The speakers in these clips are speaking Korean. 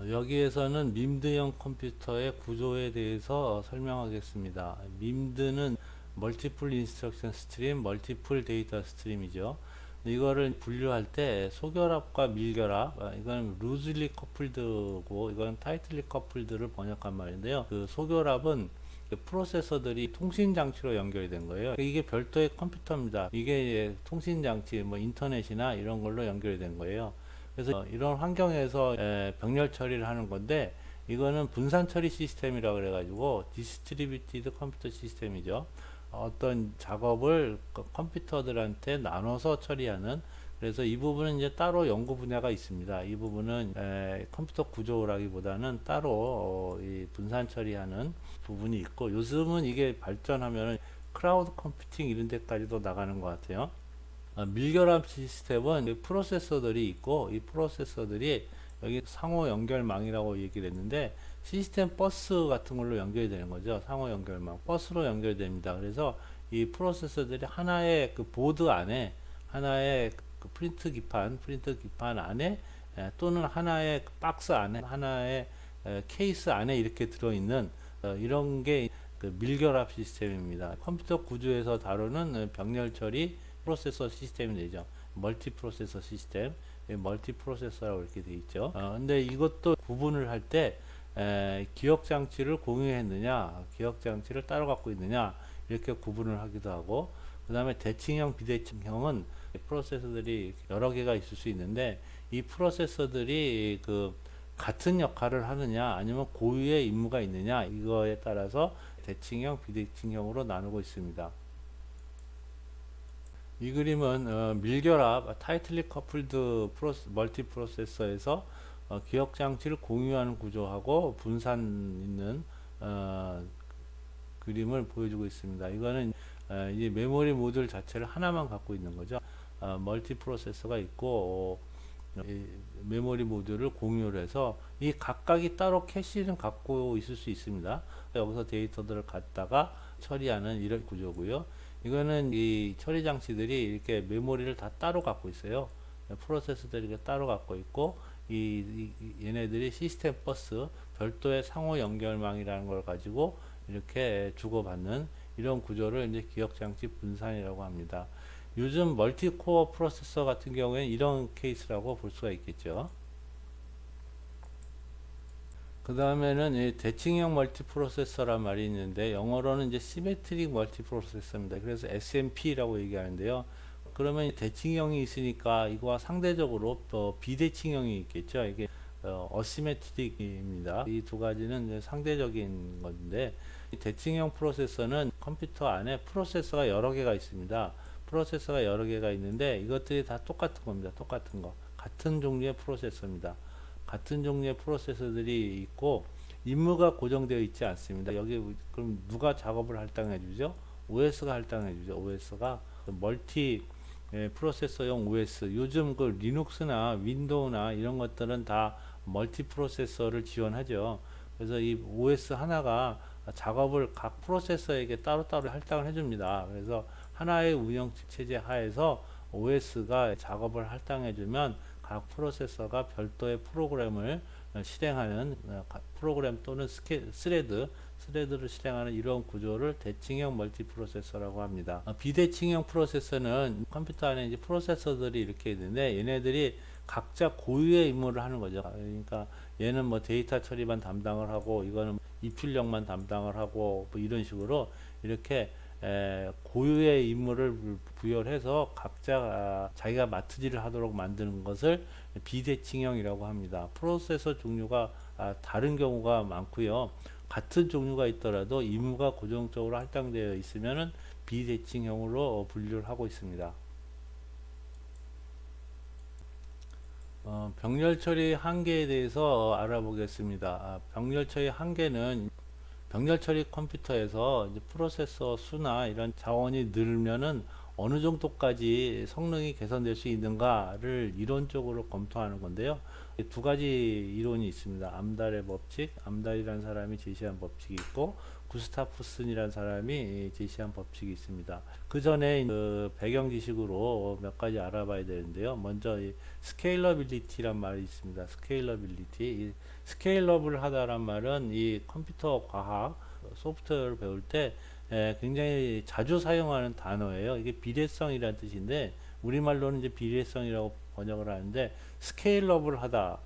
여기에서는 밈드형 컴퓨터의 구조에 대해서 설명하겠습니다. 밈드는 멀티플 인스트럭션 스트림, 멀티플 데이터 스트림이죠. 이거를 분류할 때 소결합과 밀결합, 이건 루즈리 커플드고 이건 타이틀리 커플드를 번역한 말인데요. 그 소결합은 프로세서들이 통신 장치로 연결이 된 거예요. 이게 별도의 컴퓨터입니다. 이게 통신 장치, 뭐 인터넷이나 이런 걸로 연결이 된 거예요. 그래서 이런 환경에서 병렬 처리를 하는 건데, 이거는 분산 처리 시스템이라고 그래가지고 디스트리뷰티드 컴퓨터 시스템이죠. 어떤 작업을 컴퓨터들한테 나눠서 처리하는, 그래서 이 부분은 이제 따로 연구 분야가 있습니다. 이 부분은 컴퓨터 구조라기보다는 따로 이 분산 처리하는 부분이 있고, 요즘은 이게 발전하면 클라우드 컴퓨팅 이런 데까지도 나가는 것 같아요. 밀결함 시스템은 프로세서들이 있고, 이 프로세서들이 여기 상호 연결망이라고 얘기를 했는데, 시스템 버스 같은 걸로 연결이 되는 거죠. 상호 연결망 버스로 연결됩니다. 그래서 이 프로세서들이 하나의 그 보드 안에, 하나의 그 프린트 기판 안에, 또는 하나의 박스 안에, 하나의 케이스 안에 이렇게 들어있는 이런 게 그 밀결합 시스템입니다. 컴퓨터 구조에서 다루는 병렬 처리 프로세서 시스템이 되죠. 멀티 프로세서 시스템, 멀티 프로세서라고 이렇게 되어 있죠. 근데 이것도 구분을 할 때 기억 장치를 공유했느냐, 기억 장치를 따로 갖고 있느냐, 이렇게 구분을 하기도 하고, 그 다음에 대칭형, 비대칭형은 프로세서들이 여러 개가 있을 수 있는데, 이 프로세서들이 그 같은 역할을 하느냐, 아니면 고유의 임무가 있느냐, 이거에 따라서 대칭형, 비대칭형으로 나누고 있습니다. 이 그림은 밀결합 타이틀리 커플드 멀티 프로세서에서 기억 장치를 공유하는 구조하고 분산 있는 그림을 보여주고 있습니다. 이거는 이 메모리 모듈 자체를 하나만 갖고 있는 거죠. 멀티 프로세서가 있고 이 메모리 모듈을 공유를 해서 이 각각이 따로 캐시는 갖고 있을 수 있습니다. 여기서 데이터들을 갖다가 처리하는 이런 구조고요. 이거는 이 처리 장치들이 이렇게 메모리를 다 따로 갖고 있어요. 프로세서들이 이렇게 따로 갖고 있고, 얘네들이 시스템 버스, 별도의 상호 연결망이라는 걸 가지고 이렇게 주고받는 이런 구조를 이제 기억 장치 분산이라고 합니다. 요즘 멀티코어 프로세서 같은 경우에는 이런 케이스라고 볼 수가 있겠죠. 그 다음에는 이 대칭형 멀티 프로세서란 말이 있는데, 영어로는 이제 시메트릭 멀티 프로세서입니다. 그래서 SMP라고 얘기하는데요. 그러면 대칭형이 있으니까 이거와 상대적으로 또 비대칭형이 있겠죠. 이게 어시메트릭입니다. 이 두 가지는 이제 상대적인 건데, 이 대칭형 프로세서는 컴퓨터 안에 프로세서가 여러 개가 있습니다. 프로세서가 여러 개가 있는데 이것들이 다 똑같은 겁니다. 똑같은 거. 같은 종류의 프로세서입니다. 같은 종류의 프로세서들이 있고 임무가 고정되어 있지 않습니다. 여기 그럼 누가 작업을 할당해 주죠? OS가 할당해 주죠. OS가 멀티 프로세서용 OS. 요즘 그 리눅스나 윈도우나 이런 것들은 다 멀티 프로세서를 지원하죠. 그래서 이 OS 하나가 작업을 각 프로세서에게 따로따로 할당을 해줍니다. 그래서 하나의 운영 체제 하에서 OS가 작업을 할당해주면 각 프로세서가 별도의 프로그램을 실행하는 프로그램 또는 스레드를 실행하는 이런 구조를 대칭형 멀티 프로세서라고 합니다. 비대칭형 프로세서는 컴퓨터 안에 이제 프로세서들이 이렇게 있는데, 얘네들이 각자 고유의 임무를 하는 거죠. 그러니까 얘는 뭐 데이터 처리만 담당을 하고, 이거는 입출력만 담당을 하고, 뭐 이런 식으로 이렇게 고유의 임무를 부여를 해서 각자 자기가 맡으지를 하도록 만드는 것을 비대칭형이라고 합니다. 프로세서 종류가 다른 경우가 많고요. 같은 종류가 있더라도 임무가 고정적으로 할당되어 있으면 비대칭형으로 분류를 하고 있습니다. 병렬 처리 한계에 대해서 알아보겠습니다. 병렬 처리 한계는 병렬 처리 컴퓨터에서 이제 프로세서 수나 이런 자원이 늘면은 어느 정도까지 성능이 개선될 수 있는가를 이론적으로 검토하는 건데요. 두 가지 이론이 있습니다. 암달의 법칙, 암달이라는 사람이 제시한 법칙이 있고 구스타프슨이라는 사람이 제시한 법칙이 있습니다. 그 전에 그 배경 지식으로 몇 가지 알아봐야 되는데요. 먼저 이 스케일러빌리티란 말이 있습니다. 스케일러빌리티. 이 스케일러블 하다란 말은 이 컴퓨터 과학 소프트웨어를 배울 때 굉장히 자주 사용하는 단어예요. 이게 비례성이라는 뜻인데 우리말로는 이제 비례성이라고 번역을 하는데 스케일러블 하다.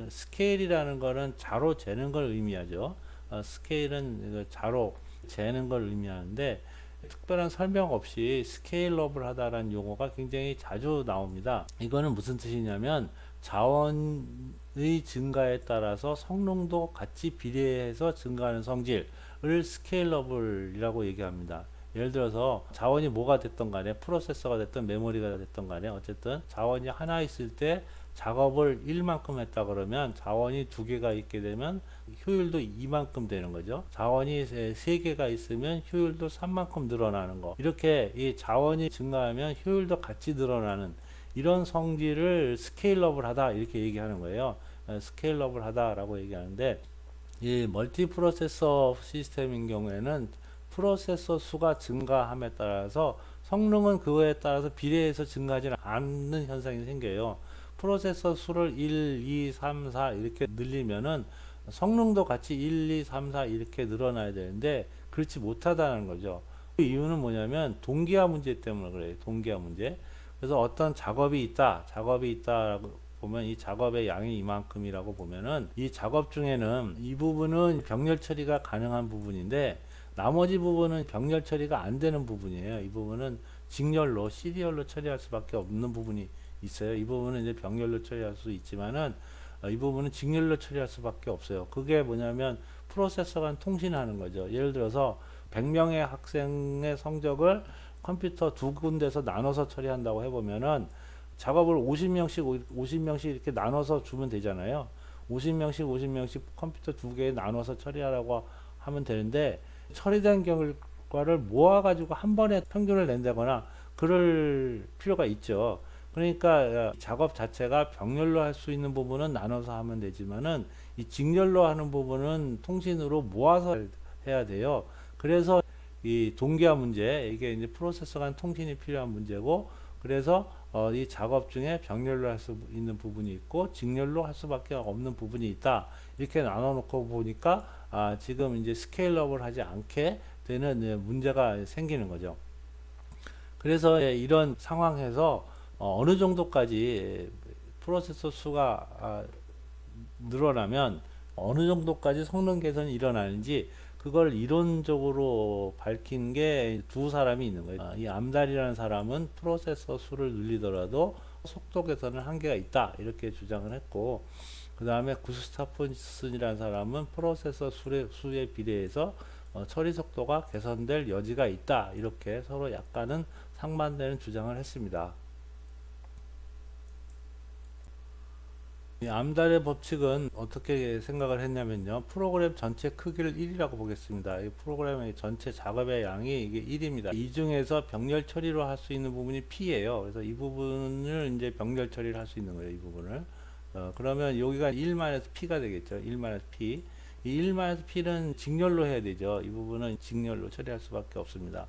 스케일이라는 거는 자로 재는 걸 의미하죠. 스케일은 자로 재는 걸 의미하는데 특별한 설명 없이 스케일러블 하다라는 용어가 굉장히 자주 나옵니다. 이거는 무슨 뜻이냐면 자원의 증가에 따라서 성능도 같이 비례해서 증가하는 성질을 스케일러블이라고 얘기합니다. 예를 들어서 자원이 뭐가 됐던 간에 프로세서가 됐든 메모리가 됐던 간에 어쨌든 자원이 하나 있을 때 작업을 1만큼 했다 그러면 자원이 2개가 있게 되면 효율도 2만큼 되는 거죠. 자원이 3개가 있으면 효율도 3만큼 늘어나는 거. 이렇게 이 자원이 증가하면 효율도 같이 늘어나는 이런 성질을 스케일러블 하다 이렇게 얘기하는 거예요. 스케일러블 하다라고 얘기하는데 이 멀티 프로세서 시스템인 경우에는 프로세서 수가 증가함에 따라서 성능은 그거에 따라서 비례해서 증가하지 않는 현상이 생겨요. 프로세서 수를 1, 2, 3, 4 이렇게 늘리면은 성능도 같이 1, 2, 3, 4 이렇게 늘어나야 되는데 그렇지 못하다는 거죠. 그 이유는 뭐냐면 동기화 문제 때문에 그래요. 동기화 문제. 그래서 어떤 작업이 있다라고 보면 이 작업의 양이 이만큼이라고 보면은 이 작업 중에는 이 부분은 병렬 처리가 가능한 부분인데 나머지 부분은 병렬 처리가 안 되는 부분이에요. 이 부분은 직렬로 시리얼로 처리할 수밖에 없는 부분이 있어요. 이 부분은 이제 병렬로 처리할 수 있지만은 이 부분은 직렬로 처리할 수밖에 없어요. 그게 뭐냐면 프로세서 간 통신하는 거죠. 예를 들어서 100명의 학생의 성적을 컴퓨터 두 군데서 나눠서 처리한다고 해보면은 작업을 50명씩 이렇게 나눠서 주면 되잖아요. 50명씩 컴퓨터 두 개에 나눠서 처리하라고 하면 되는데 처리된 결과를 모아가지고 한 번에 평균을 낸다거나 그럴 필요가 있죠. 그러니까 작업 자체가 병렬로 할 수 있는 부분은 나눠서 하면 되지만은 이 직렬로 하는 부분은 통신으로 모아서 해야 돼요. 그래서 이 동기화 문제, 이게 이제 프로세서 간 통신이 필요한 문제고, 그래서 이 작업 중에 병렬로 할 수 있는 부분이 있고 직렬로 할 수밖에 없는 부분이 있다. 이렇게 나눠 놓고 보니까 지금 이제 스케일업을 하지 않게 되는 문제가 생기는 거죠. 그래서 이런 상황에서 어느 정도까지 프로세서 수가 늘어나면 어느 정도까지 성능 개선이 일어나는지 그걸 이론적으로 밝힌 게 두 사람이 있는 거예요. 이 암달이라는 사람은 프로세서 수를 늘리더라도 속도 개선은 한계가 있다 이렇게 주장을 했고, 그 다음에 구스타프슨이라는 사람은 프로세서 수에 비례해서 처리 속도가 개선될 여지가 있다 이렇게 서로 약간은 상반되는 주장을 했습니다. 이 암달의 법칙은 어떻게 생각을 했냐면요. 프로그램 전체 크기를 1이라고 보겠습니다. 이 프로그램의 전체 작업의 양이 이게 1입니다. 이 중에서 병렬 처리로 할 수 있는 부분이 P예요. 그래서 이 부분을 이제 병렬 처리를 할 수 있는 거예요. 이 부분을. 그러면 여기가 1-P가 되겠죠. 1-P. 이 1-P는 직렬로 해야 되죠. 이 부분은 직렬로 처리할 수밖에 없습니다.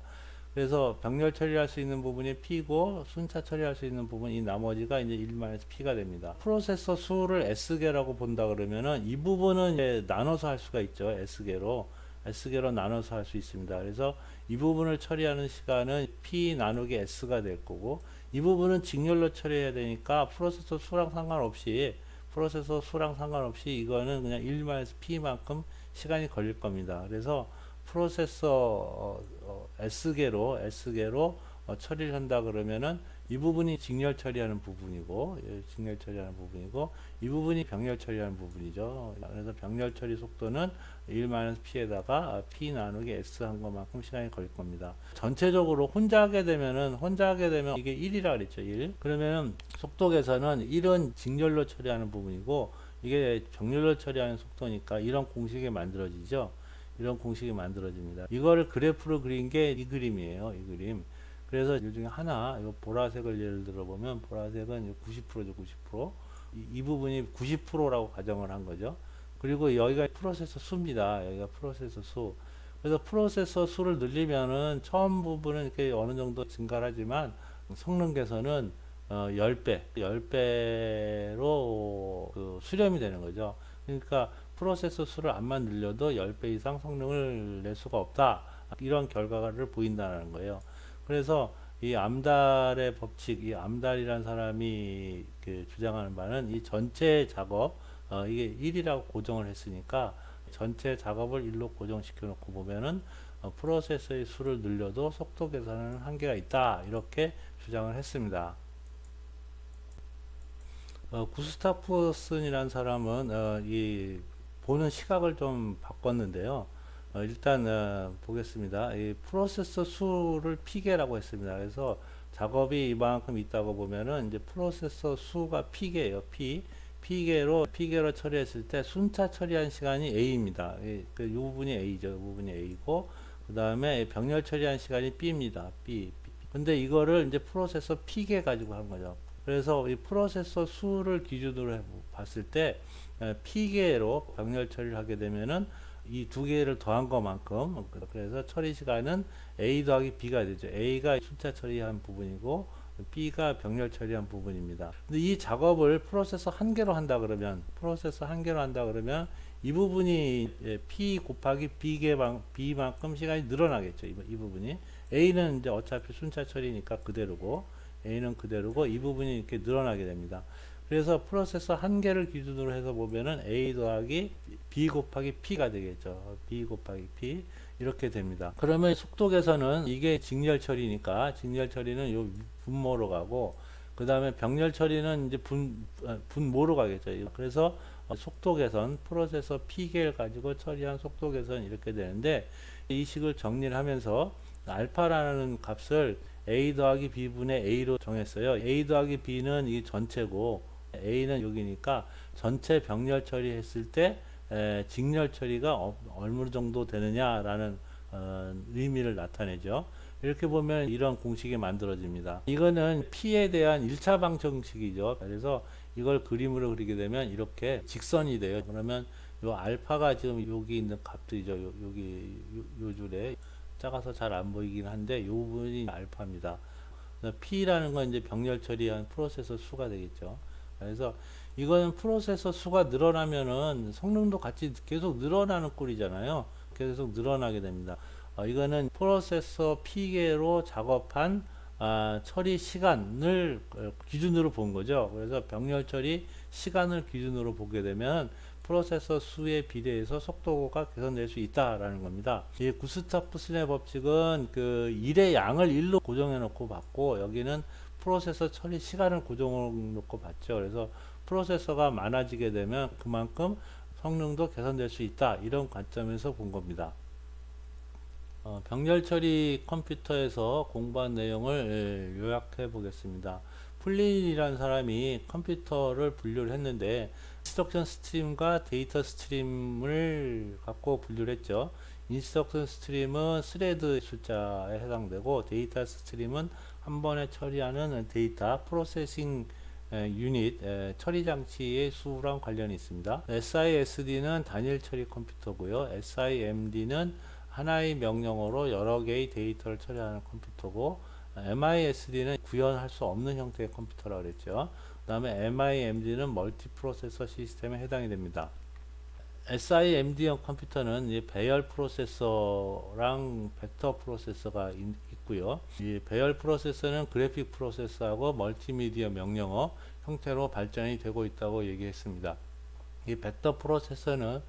그래서 병렬 처리할 수 있는 부분이 P고 순차 처리할 수 있는 부분 이 나머지가 이제 1-P가 됩니다. 프로세서 수를 S개라고 본다 그러면은 이 부분은 이제 나눠서 할 수가 있죠. S개로 나눠서 할 수 있습니다. 그래서 이 부분을 처리하는 시간은 P 나누기 S가 될 거고 이 부분은 직렬로 처리해야 되니까 프로세서 수랑 상관없이 이거는 그냥 1-P만큼 시간이 걸릴 겁니다. 그래서 프로세서 S개로 처리를 한다 그러면은 이 부분이 직렬 처리하는 부분이고 이 부분이 병렬 처리하는 부분이죠. 그래서 병렬 처리 속도는 1-P에다가 P 나누기 S 한 것만큼 시간이 걸릴 겁니다. 전체적으로 혼자 하게 되면 이게 1이라 그랬죠. 1. 그러면은 속도 개선은 1은 직렬로 처리하는 부분이고 이게 병렬로 처리하는 속도니까 이런 공식이 만들어지죠. 이런 공식이 만들어집니다. 이거를 그래프로 그린 게 이 그림이에요. 이 그림. 그래서 이 중에 하나, 이거 보라색을 예를 들어 보면 보라색은 90%죠. 90%. 이 부분이 90%라고 가정을 한 거죠. 그리고 여기가 프로세서 수입니다. 여기가 프로세서 수. 그래서 프로세서 수를 늘리면은 처음 부분은 이렇게 어느 정도 증가를 하지만 성능 개선은 10배로 그 수렴이 되는 거죠. 그러니까 프로세서 수를 암만 늘려도 10배 이상 성능을 낼 수가 없다. 이런 결과를 보인다는 거예요. 그래서 이 암달의 법칙, 이 암달이라는 사람이 그 주장하는 바는 이 전체 작업, 이게 1이라고 고정을 했으니까 전체 작업을 1로 고정시켜 놓고 보면은 프로세서의 수를 늘려도 속도 개선은 한계가 있다. 이렇게 주장을 했습니다. 구스타프슨이라는 사람은 이 보는 시각을 좀 바꿨는데요. 일단 보겠습니다. 이 프로세서 수를 P개라고 했습니다. 그래서 작업이 이만큼 있다고 보면은 이제 프로세서 수가 P개예요. P개로 처리했을 때 순차 처리한 시간이 A입니다. 이 부분이 A죠. 이 부분이 A고 그 다음에 병렬 처리한 시간이 B입니다. B. 근데 이거를 이제 프로세서 P개 가지고 한 거죠. 그래서 이 프로세서 수를 기준으로 봤을 때 P개로 병렬 처리를 하게 되면은 이 두 개를 더한 것만큼 그래서 처리 시간은 A 더하기 B가 되죠. A가 순차 처리한 부분이고 B가 병렬 처리한 부분입니다. 근데 이 작업을 프로세서 한 개로 한다 그러면 이 부분이 P 곱하기 B만큼 시간이 늘어나겠죠. 이 부분이 A는 이제 어차피 순차 처리니까 그대로고 A는 그대로고 이 부분이 이렇게 늘어나게 됩니다. 그래서 프로세서 한 개를 기준으로 해서 보면은 A 더하기 B 곱하기 P가 되겠죠. B 곱하기 P 이렇게 됩니다. 그러면 속도 개선은 이게 직렬 처리니까 직렬 처리는 요 분모로 가고 그 다음에 병렬 처리는 이제 분모로 가겠죠. 그래서 속도 개선 프로세서 P개를 가지고 처리한 속도 개선 이렇게 되는데 이 식을 정리를 하면서 알파라는 값을 A 더하기 B분의 A로 정했어요. A 더하기 B는 이 전체고 A는 여기니까 전체 병렬 처리했을 때 직렬 처리가 어느 정도 되느냐라는 의미를 나타내죠. 이렇게 보면 이런 공식이 만들어집니다. 이거는 P에 대한 1차 방정식이죠. 그래서 이걸 그림으로 그리게 되면 이렇게 직선이 돼요. 그러면 요 알파가 지금 여기 있는 값들이죠. 여기 요 줄에 작아서 잘 안 보이긴 한데 요 부분이 알파입니다. P라는 건 이제 병렬 처리한 프로세서 수가 되겠죠. 그래서 이거는 프로세서 수가 늘어나면은 성능도 같이 계속 늘어나는 꼴이잖아요. 계속 늘어나게 됩니다. 이거는 프로세서 P개로 작업한 처리 시간을 기준으로 본 거죠. 그래서 병렬 처리 시간을 기준으로 보게 되면 프로세서 수에 비례해서 속도가 개선될 수 있다라는 겁니다. 이 구스타프슨의 법칙은 그 1의 양을 1로 고정해 놓고 봤고 여기는 프로세서 처리 시간을 고정해 놓고 봤죠. 그래서 프로세서가 많아지게 되면 그만큼 성능도 개선될 수 있다. 이런 관점에서 본 겁니다. 병렬 처리 컴퓨터에서 공부한 내용을 요약해 보겠습니다. 플린이라는 사람이 컴퓨터를 분류를 했는데 인스트럭션 스트림과 데이터 스트림을 갖고 분류를 했죠. 인스트럭션 스트림은 스레드 숫자에 해당되고 데이터 스트림은 한 번에 처리하는 데이터 프로세싱 유닛 처리 장치의 수랑 관련이 있습니다. SISD는 단일 처리 컴퓨터고요. SIMD는 하나의 명령어로 여러 개의 데이터를 처리하는 컴퓨터고 MISD는 구현할 수 없는 형태의 컴퓨터라고 그랬죠. 그 다음에 MIMD는 멀티 프로세서 시스템에 해당이 됩니다. SIMD형 컴퓨터는 이 배열 프로세서랑 벡터 프로세서가 있고요. 이 배열 프로세서는 그래픽 프로세서하고 멀티미디어 명령어 형태로 발전이 되고 있다고 얘기했습니다. 이 벡터 프로세서는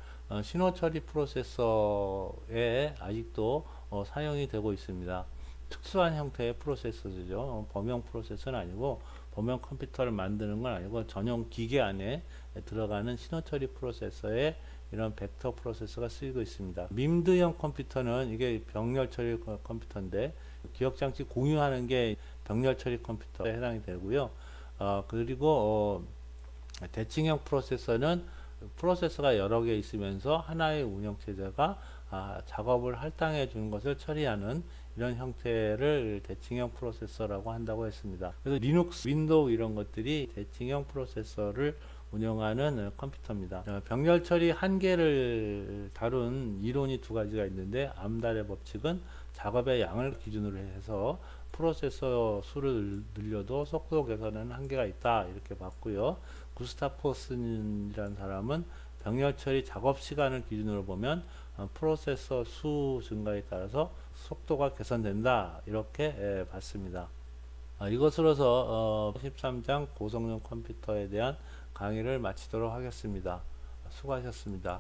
신호 처리 프로세서에 아직도 사용이 되고 있습니다. 특수한 형태의 프로세서죠. 범용 프로세서는 아니고 범용 컴퓨터를 만드는 건 아니고 전용 기계 안에 들어가는 신호 처리 프로세서에 이런 벡터 프로세서가 쓰이고 있습니다. 밈드형 컴퓨터는 이게 병렬 처리 컴퓨터인데 기억 장치 공유하는 게 병렬 처리 컴퓨터에 해당이 되고요. 그리고 대칭형 프로세서는 프로세서가 여러 개 있으면서 하나의 운영체제가 작업을 할당해 주는 것을 처리하는 이런 형태를 대칭형 프로세서라고 한다고 했습니다. 그래서 리눅스, 윈도우 이런 것들이 대칭형 프로세서를 운영하는 컴퓨터입니다. 병렬 처리 한계를 다룬 이론이 두 가지가 있는데, 암달의 법칙은 작업의 양을 기준으로 해서 프로세서 수를 늘려도 속도 개선에는 한계가 있다, 이렇게 봤고요. 구스타포슨이라는 사람은 병렬 처리 작업 시간을 기준으로 보면 프로세서 수 증가에 따라서 속도가 개선된다, 이렇게 봤습니다. 이것으로서 13장 고성능 컴퓨터에 대한 강의를 마치도록 하겠습니다. 수고하셨습니다.